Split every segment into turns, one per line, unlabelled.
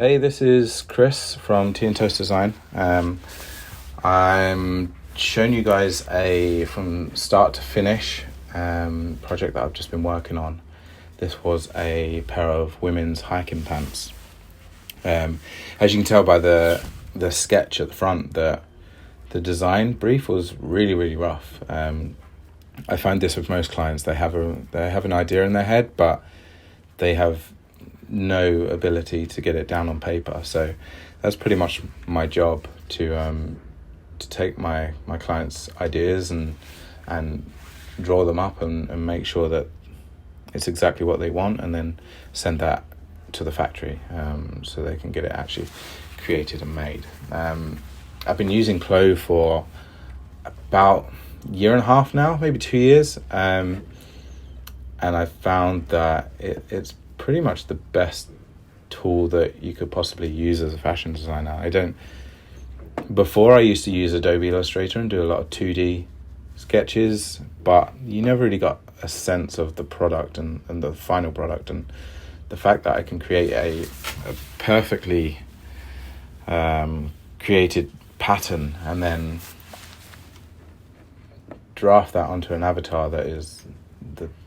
Hey, this is Chris from Tea and Toast Design. I'm showing you guys a from start to finish project that I've just been working on. This was a pair of women's hiking pants. As you can tell by the sketch at the front, the design brief was really rough. I find this with most clients. They have an idea in their head, but they have no ability to get it down on paper. So that's pretty much my job, to take my clients' ideas and draw them up and make sure that it's exactly what they want, and then send that to the factory so they can get it actually created and made. I've been using Clo for about a year and a half now, maybe 2 years, and I found that it's pretty much the best tool that you could possibly use as a fashion designer. Before I used to use Adobe Illustrator and do a lot of 2D sketches, but you never really got a sense of the product and the final product. And the fact that I can create a perfectly created pattern and then draft that onto an avatar that is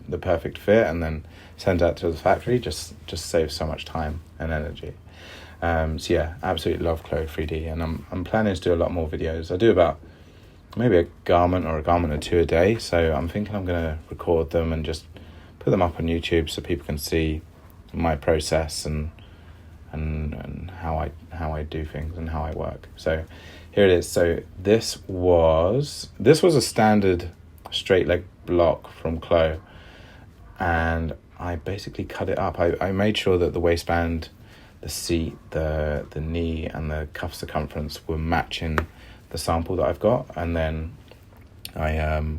the perfect fit and then send that to the factory just saves so much time and energy. So yeah, absolutely love Clo3D, and I'm planning to do a lot more videos. I do about maybe a garment or two a day, so I'm thinking I'm going to record them and just put them up on YouTube so people can see my process and how I do things and how I work. So here it is. So this was a standard straight leg block from Clo, and I basically cut it up. I made sure that the waistband, the seat, the knee and the cuff circumference were matching the sample that I've got, and then I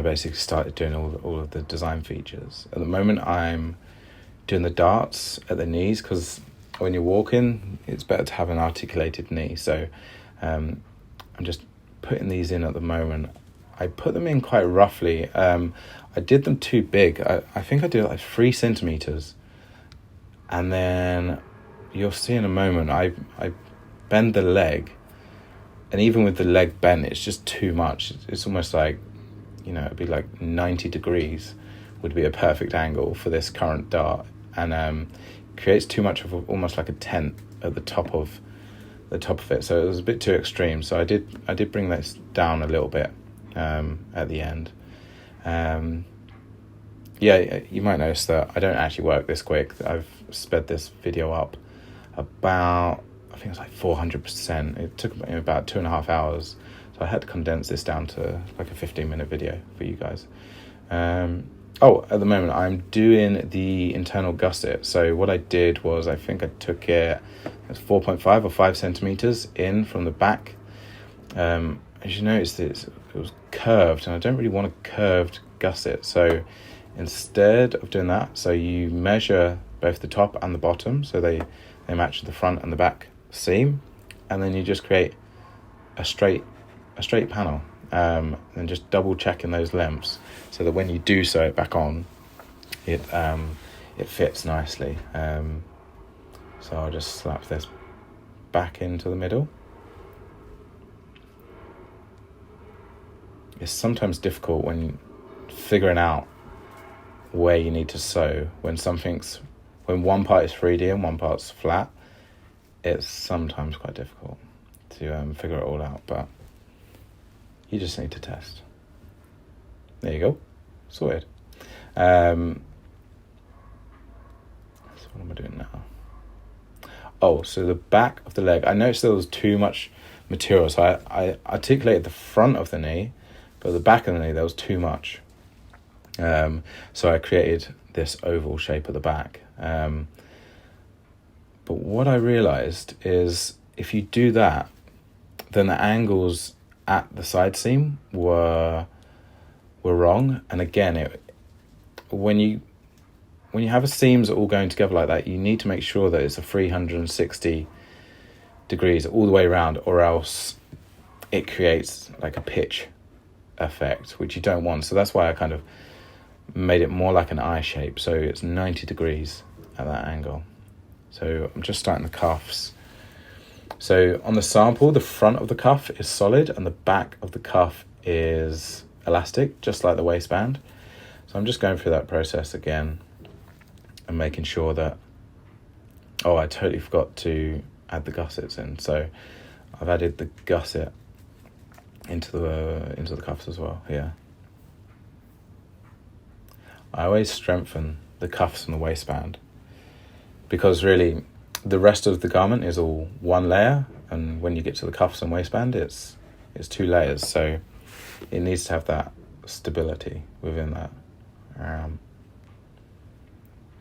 basically started doing all of the design features. At the moment I'm doing the darts at the knees, because when you're walking it's better to have an articulated knee. So I'm just putting these in at the moment. I put them in quite roughly. I did them too big. I think I did like 3 centimeters, and then you'll see in a moment I bend the leg, and even with the leg bent it's just too much. It's almost like, it'd be like 90 degrees would be a perfect angle for this current dart, and creates too much of almost like a tent at the top of it. So it was a bit too extreme. So I did bring this down a little bit at the end. Yeah, you might notice that I don't actually work this quick. I've sped this video up about, I think it's like 400%. It took about 2.5 hours. So I had to condense this down to like a 15-minute video for you guys. At the moment I'm doing the internal gusset. So what I did was, I think I took it 4.5 or 5 centimeters in from the back. As you notice, it was curved, and I don't really want a curved gusset. So instead of doing that, so you measure both the top and the bottom, so they match the front and the back seam, and then you just create a straight panel, and just double checking those lengths so that when you do sew it back on, it fits nicely. So I'll just slap this back into the middle. It's sometimes difficult when figuring out where you need to sew when one part is 3D and one part's flat. It's sometimes quite difficult to figure it all out, but you just need to test. There you go, sorted. So what am I doing now? So the back of the leg, I noticed there was too much material, so I articulated the front of the knee, but the back of the knee there was too much. So I created this oval shape at the back. But what I realized is, if you do that, then the angles at the side seam were wrong. And again, when you have a seams all going together like that, you need to make sure that it's a 360 degrees all the way around, or else it creates like a pitch effect, which you don't want. So that's why I kind of made it more like an eye shape, so it's 90 degrees at that angle. So I'm just starting the cuffs. So on the sample, the front of the cuff is solid and the back of the cuff is elastic, just like the waistband. So I'm just going through that process again and making sure that, oh, I totally forgot to add the gussets in. So I've added the gusset into the cuffs as well here. I always strengthen the cuffs and the waistband because really the rest of the garment is all one layer, and when you get to the cuffs and waistband it's 2 layers, so it needs to have that stability within that.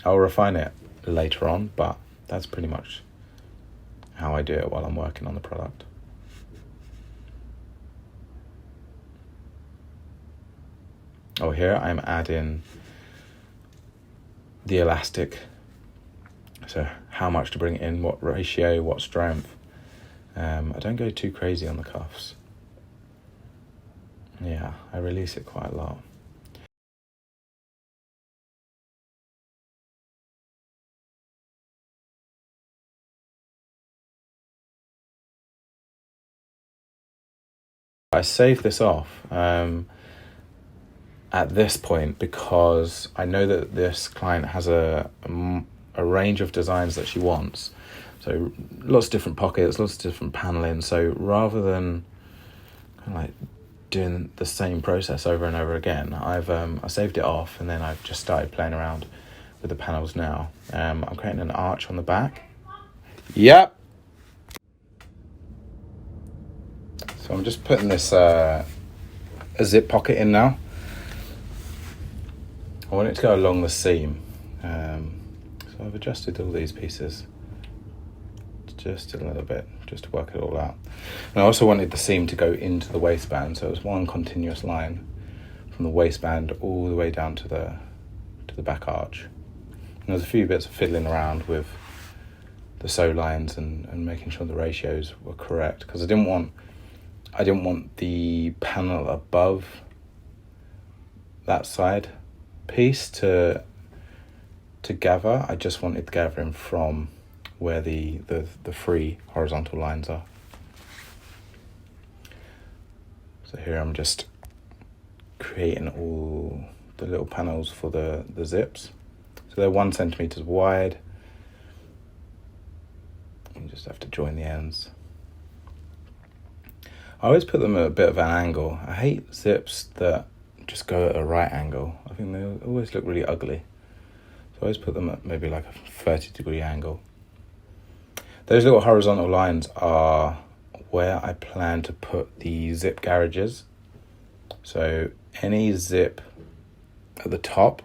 I'll refine it later on, but that's pretty much how I do it while I'm working on the product. Oh, here I'm adding the elastic. So how much to bring it in, what ratio, what strength. I don't go too crazy on the cuffs. Yeah, I release it quite a lot. I save this off at this point because I know that this client has a range of designs that she wants. So lots of different pockets, lots of different paneling. So rather than kind of like doing the same process over and over again, I saved it off and then I've just started playing around with the panels now. I'm creating an arch on the back. Yep. So I'm just putting this a zip pocket in now. I want it to go along the seam. So I've adjusted all these pieces just a little bit, just to work it all out. And I also wanted the seam to go into the waistband, so it was one continuous line from the waistband all the way down to the back arch. And there's a few bits of fiddling around with the sew lines and making sure the ratios were correct, because I didn't want the panel above that side piece to gather. I just wanted the gathering from where the 3 horizontal lines are. So here I'm just creating all the little panels for the zips. So they're 1 centimeter wide. You just have to join the ends. I always put them at a bit of an angle. I hate zips that just go at a right angle. I think they always look really ugly. So I always put them at maybe like a 30-degree angle. Those little horizontal lines are where I plan to put the zip garages. So any zip at the top,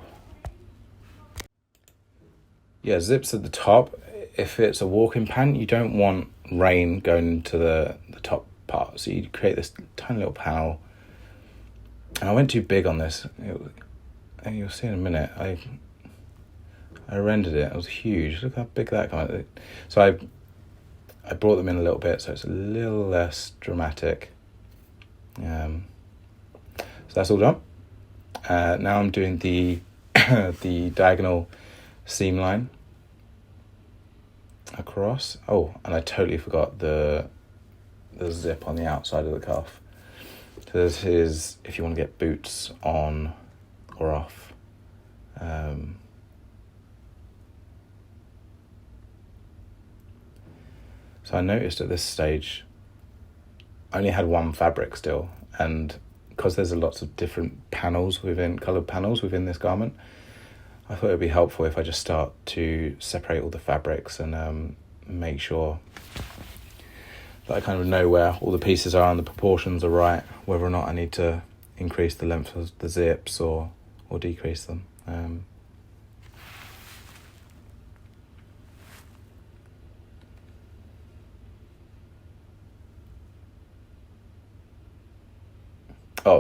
zips at the top. If it's a walk-in pant, you don't want rain going into the top part. So you create this tiny little panel. And I went too big on this. And you'll see in a minute. I rendered it. It was huge. Look how big that got. So I brought them in a little bit, so it's a little less dramatic. So that's all done. Now I'm doing the the diagonal seam line across. Oh, and I totally forgot the zip on the outside of the cuff. So this is if you want to get boots on or off. So I noticed at this stage I only had 1 fabric still, and because there's lots of different panels coloured panels within this garment, I thought it would be helpful if I just start to separate all the fabrics and make sure that I kind of know where all the pieces are and the proportions are right, whether or not I need to increase the length of the zips or decrease them.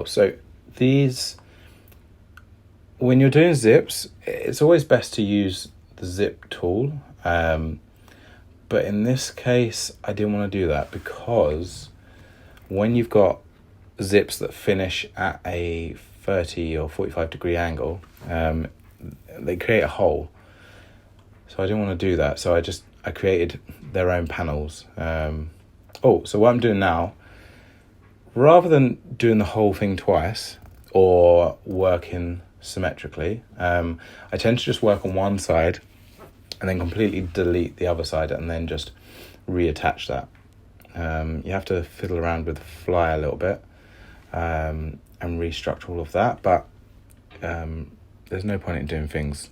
So these, when you're doing zips, it's always best to use the zip tool. But in this case, I didn't want to do that because when you've got zips that finish at a 30 or 45 degree angle, they create a hole. So I didn't want to do that. So I created their own panels. So what I'm doing now, rather than doing the whole thing twice or working symmetrically, I tend to just work on one side and then completely delete the other side and then just reattach that. You have to fiddle around with the fly a little bit and restructure all of that, but there's no point in doing things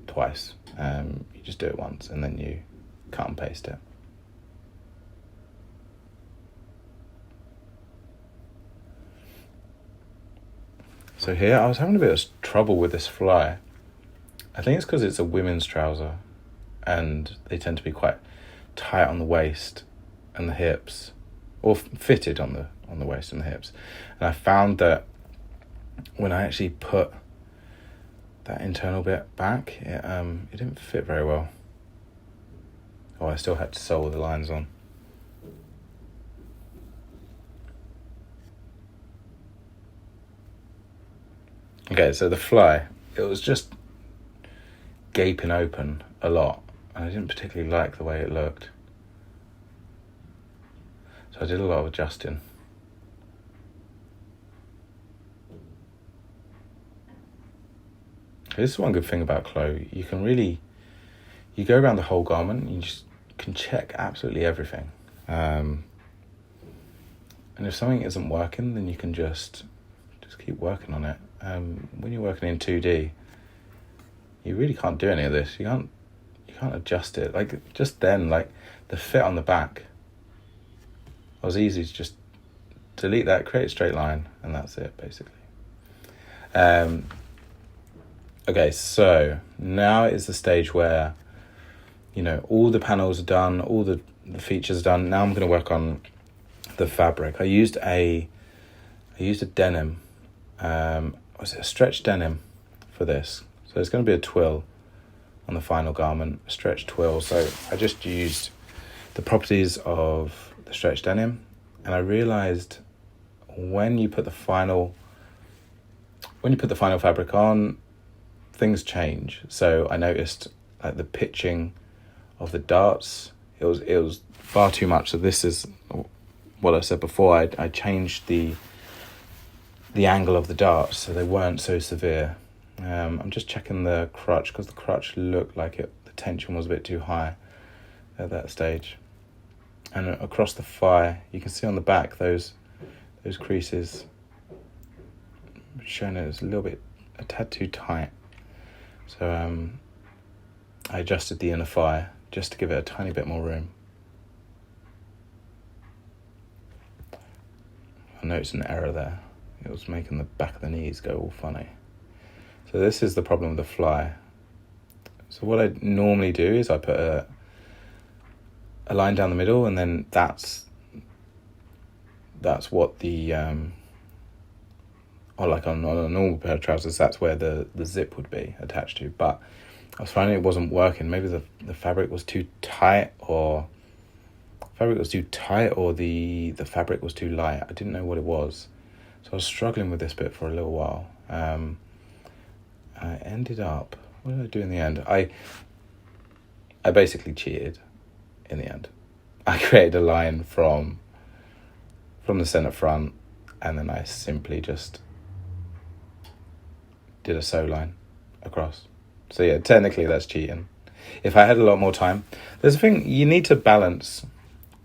twice. You just do it once and then you cut and paste it. So here I was having a bit of trouble with this fly. I think it's because it's a women's trouser and they tend to be quite tight on the waist and the hips, or fitted on the waist and the hips. And I found that when I actually put that internal bit back, it didn't fit very well. Oh, I still had to sew all the lines on. Okay, so the fly, it was just gaping open a lot, and I didn't particularly like the way it looked. So I did a lot of adjusting. This is one good thing about Clo. You go around the whole garment, and you just can check absolutely everything. And if something isn't working, then you can just keep working on it. When you're working in 2D, you really can't do any of this. You can't adjust it. Like just then, like the fit on the back, it was easy to just delete that, create a straight line, and that's it basically. Okay, so now is the stage where, all the panels are done, all the features are done. Now I'm going to work on the fabric. I used a denim. Was it a stretch denim for this? So it's going to be a twill on the final garment, a stretch twill. So I just used the properties of the stretch denim, and I realized when you put the final fabric on, things change. So I noticed like the pitching of the darts, it was far too much. So this is what I said before. I changed the angle of the darts so they weren't so severe. I'm just checking the crutch because the crutch looked like the tension was a bit too high at that stage. And across the thigh, you can see on the back those creases showing it was a tad too tight. So I adjusted the inner thigh just to give it a tiny bit more room. I noticed an error there. It was making the back of the knees go all funny. So this is the problem with the fly. So what I normally do is I put a line down the middle, and then that's what the or like on a normal pair of trousers, that's where the zip would be attached to. But I was finding it wasn't working. Maybe the fabric was too tight, or the fabric was too light. I didn't know what it was. So I was struggling with this bit for a little while. I ended up, what did I do in the end? I basically cheated in the end. I created a line from the center front, and then I simply just did a sew line across. So yeah, technically that's cheating. If I had a lot more time, there's a thing, you need to balance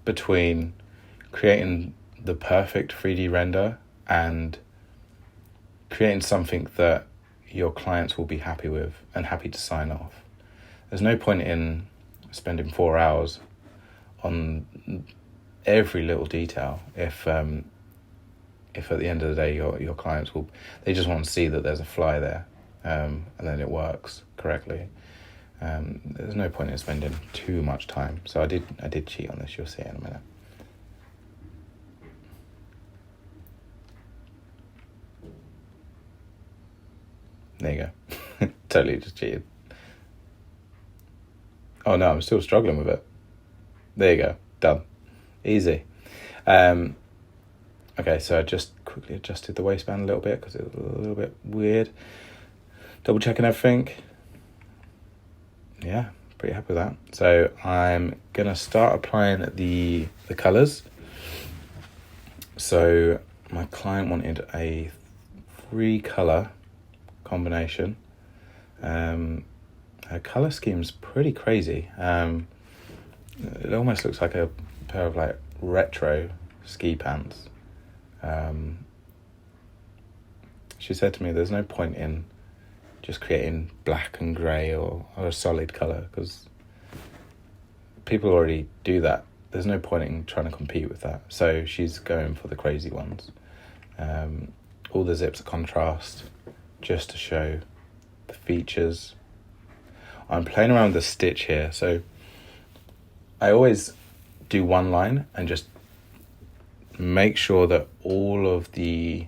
between creating the perfect 3D render and creating something that your clients will be happy with and happy to sign off. There's no point in spending 4 hours on every little detail if at the end of the day your clients they just want to see that there's a fly there, and then it works correctly. There's no point in spending too much time. So I did cheat on this. You'll see it in a minute. There you go. Totally just cheated. Oh no, I'm still struggling with it. There you go. Done. Easy. Okay, so I just quickly adjusted the waistband a little bit because it was a little bit weird. Double checking everything. yeah, pretty happy with that. So I'm gonna start applying the colours. So my client wanted a 3-colour combination. Her colour scheme's pretty crazy. It almost looks like a pair of like retro ski pants. She said to me, there's no point in just creating black and grey or a solid colour, because people already do that. There's no point in trying to compete with that. So she's going for the crazy ones. All the zips are contrast, just to show the features. I'm playing around with the stitch here, so I always do one line and just make sure that all of the,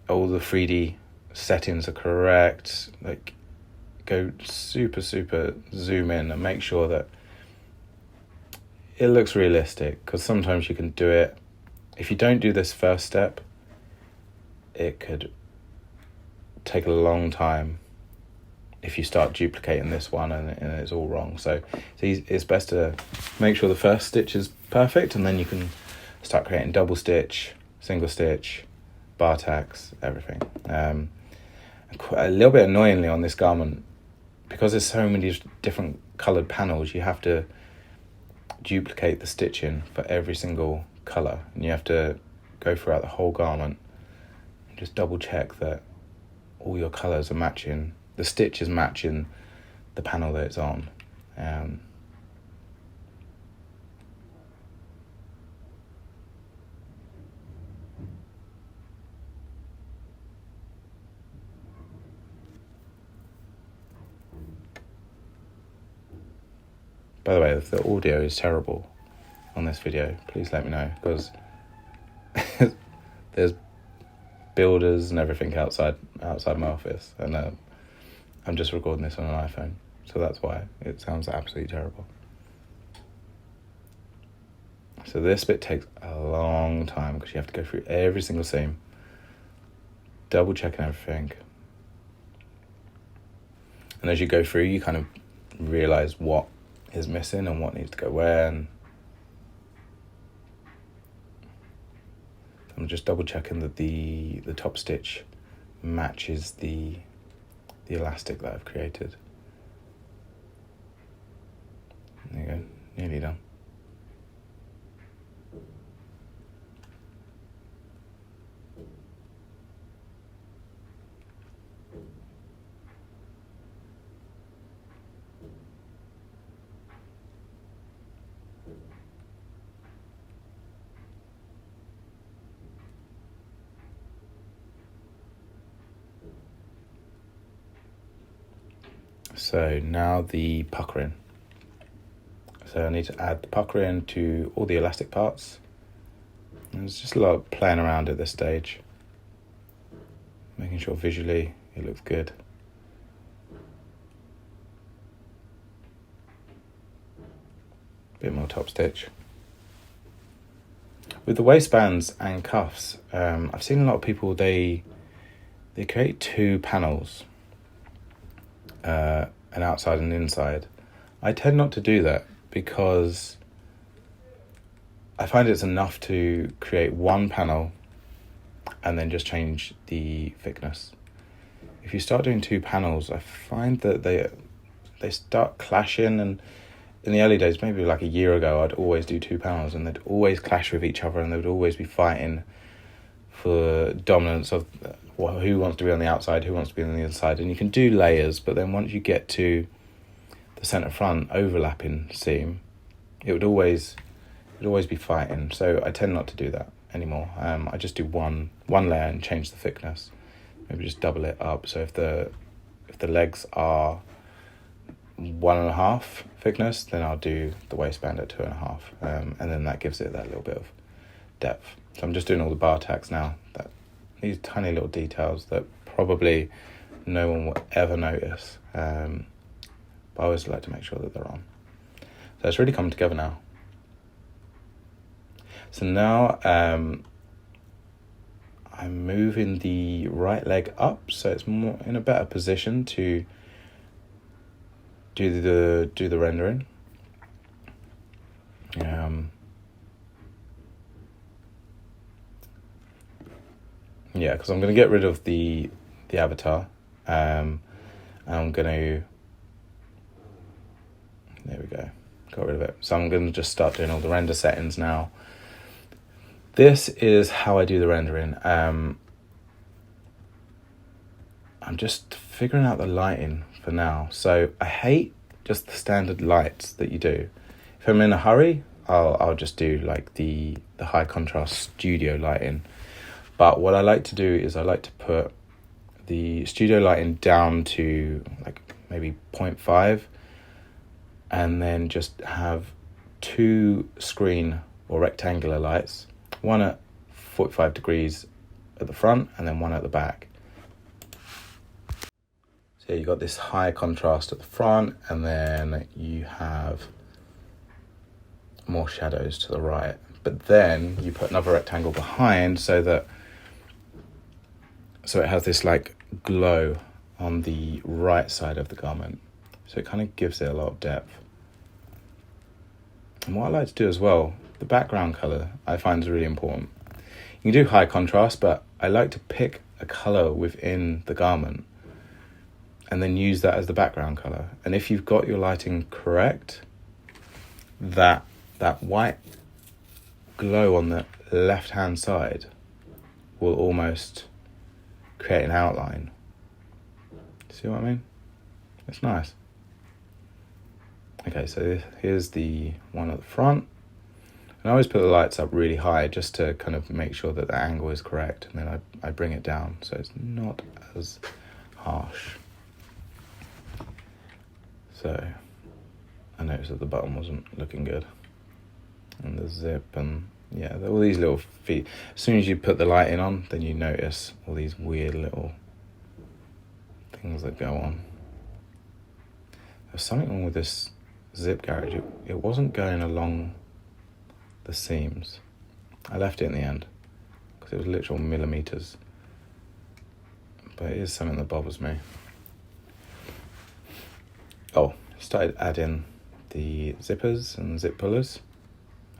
all the 3D settings are correct. Like, go super zoom in and make sure that it looks realistic, because sometimes you can do it. If you don't do this first step, it could take a long time if you start duplicating this one and it's all wrong. So it's best to make sure the first stitch is perfect, and then you can start creating double stitch, single stitch, bar tacks, everything. A little bit annoyingly on this garment, because there's so many different coloured panels, you have to duplicate the stitching for every single colour, and you have to go throughout the whole garment and just double check that all your colours are matching, the stitch is matching the panel that it's on. By the way, if the audio is terrible on this video, please let me know, because there's builders and everything outside my office, and I'm just recording this on an iPhone, so that's why it sounds absolutely terrible. So this bit takes a long time, because you have to go through every single seam, double checking everything, and as you go through, you kind of realise what is missing and what needs to go where. And I'm just double checking that the top stitch matches the elastic that I've created. There you go, nearly done. So now the puckering. So I need to add the puckering to all the elastic parts. And there's just a lot of playing around at this stage, making sure visually it looks good. Bit more top stitch. With the waistbands and cuffs, I've seen a lot of people, they create 2 panels, an outside and inside. I tend not to do that, because I find it's enough to create one panel and then just change the thickness. If you start doing 2 panels, I find that they start clashing, and in the early days, maybe like a year ago, I'd always do 2 panels and they'd always clash with each other, and they would always be fighting for dominance of who wants to be on the outside, who wants to be on the inside. And you can do layers, but then once you get to the centre front overlapping seam, it would always be fighting. So I tend not to do that anymore. I just do one layer and change the thickness. Maybe just double it up. So if the legs are 1.5 thickness, then I'll do the waistband at 2.5, and then that gives it that little bit of depth. So I'm just doing all the bar tacks now. These tiny little details that probably no one will ever notice, but I always like to make sure that they're on. So it's really coming together now. So now I'm moving the right leg up, so it's more in a better position to do the rendering. Yeah, because I'm going to get rid of the avatar. And I'm going to... There we go. Got rid of it. So I'm going to just start doing all the render settings now. This is how I do the rendering. I'm just figuring out the lighting for now. So I hate just the standard lights that you do. If I'm in a hurry, I'll just do like the high contrast studio lighting. But what I like to do is I like to put the studio lighting down to like maybe 0.5, and then just have 2 screen or rectangular lights, one at 45 degrees at the front and then one at the back. So you got this high contrast at the front, and then you have more shadows to the right. But then you put another rectangle behind so it has this like glow on the right side of the garment. So it kind of gives it a lot of depth. And what I like to do as well, the background color I find is really important. You can do high contrast, but I like to pick a color within the garment and then use that as the background color. And if you've got your lighting correct, that white glow on the left hand side will almost create an outline. See what I mean? It's nice. Okay, so here's the one at the front. And I always put the lights up really high just to kind of make sure that the angle is correct, and then I bring it down so it's not as harsh. So I noticed that the button wasn't looking good, and the zip, and yeah, all these little feet. As soon as you put the lighting on, then you notice all these weird little things that go on. There's something wrong with this zip gouge. It wasn't going along the seams. I left it in the end because it was literal millimeters, but it is something that bothers me. Oh, started adding the zippers and zip pullers,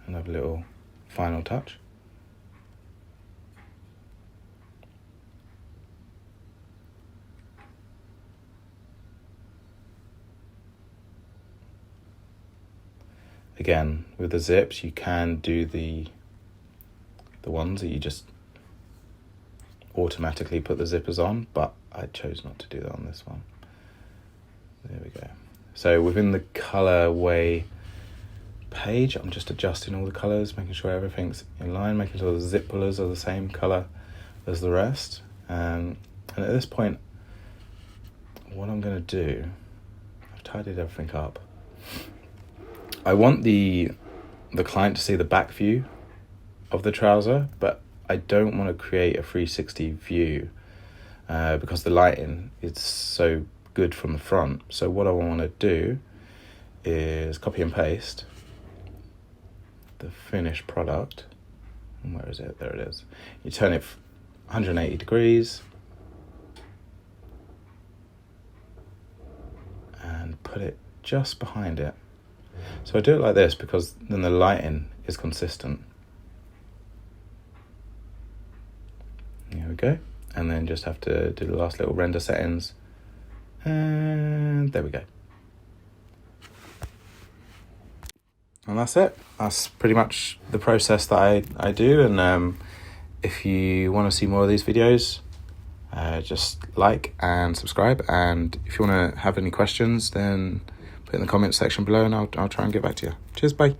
and have a little final touch. Again, with the zips, you can do the ones that you just automatically put the zippers on, but I chose not to do that on this one. There we go. So within the colorway page, I'm just adjusting all the colors, making sure everything's in line, making sure the zip pullers are the same color as the rest. And at this point, what I'm going to do, I've tidied everything up. I want the client to see the back view of the trouser, but I don't want to create a 360 view because the lighting is so good from the front. So what I want to do is copy and paste the finished product. And where is it? There it is. You turn it 180 degrees and put it just behind it. So I do it like this because then the lighting is consistent. There we go. And then just have to do the last little render settings. And there we go. And that's it. That's pretty much the process that I do. And if you want to see more of these videos, just like and subscribe. And if you want to have any questions, then put it in the comments section below and I'll try and get back to you. Cheers, bye.